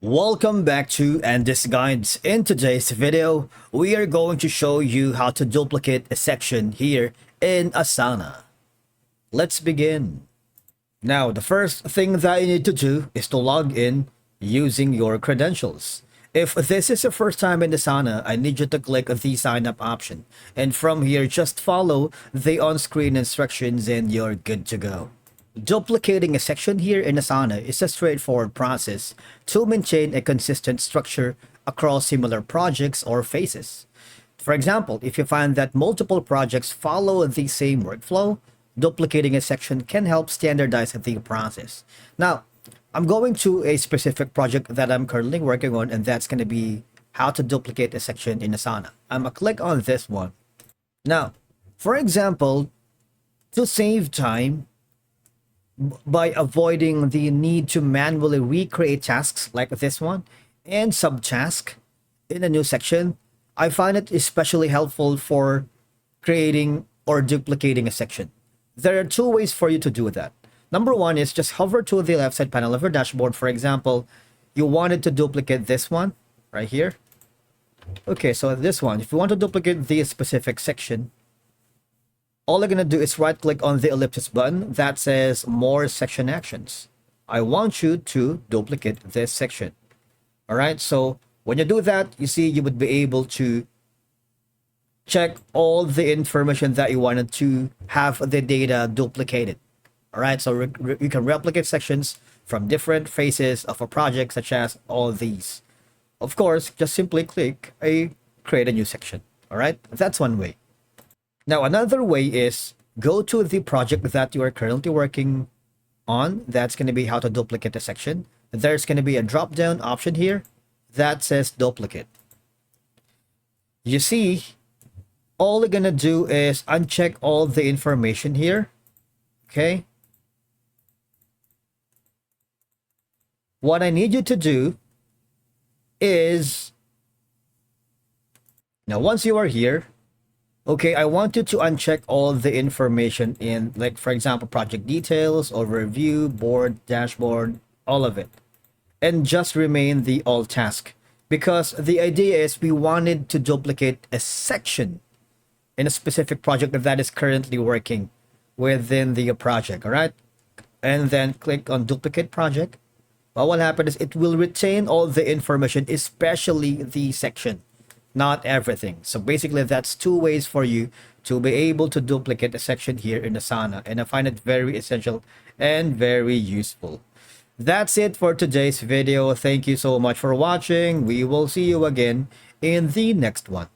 Welcome back to Andy's Guides. In today's video, we are going to show you how to duplicate a section here in Asana. Let's begin. Now, the first thing that you need to do is to log in using your credentials. If this is your first time in Asana, I need you to click the sign up option. And from here, just follow the on-screen instructions and you're good to go. Duplicating a section here in Asana is a straightforward process to maintain a consistent structure across similar projects or phases. For example, if you find that multiple projects follow the same workflow, duplicating a section can help standardize the process. Now, I'm going to a specific project that I'm currently working on, and that's going to be how to duplicate a section in Asana. I'm going to click on this one. Now, for example, to save time, by avoiding the need to manually recreate tasks like this one and subtask in a new section, I find it especially helpful for creating or duplicating a section. There are two ways for you to do that. Number one is just hover to the left side panel of your dashboard. For example, you wanted to duplicate this one right here. Okay, so this one, if you want to duplicate this specific section, all I'm going to do is right click on the ellipsis button that says more section actions. I want you to duplicate this section. All right. So when you do that, you see you would be able to check all the information that you wanted to have the data duplicated. All right. So you can replicate sections from different phases of a project, such as all these. Of course, just simply click create a new section. All right. That's one way. Now, another way is go to the project that you are currently working on. That's going to be how to duplicate a section. There's going to be a drop-down option here that says duplicate. You see, all you're going to do is uncheck all the information here. Okay. What I need you to do is, now once you are here, okay, I want you to uncheck all the information in, like, for example, project details, overview, board, dashboard, all of it. And just remain the all task. Because the idea is we wanted to duplicate a section in a specific project that is currently working within the project, all right? And then click on duplicate project. What will happen is it will retain all the information, especially the section. Not everything. So basically, that's two ways for you to be able to duplicate a section here in Asana, and I find it very essential and very useful. That's it for today's video. Thank you so much for watching. We will see you again in the next one.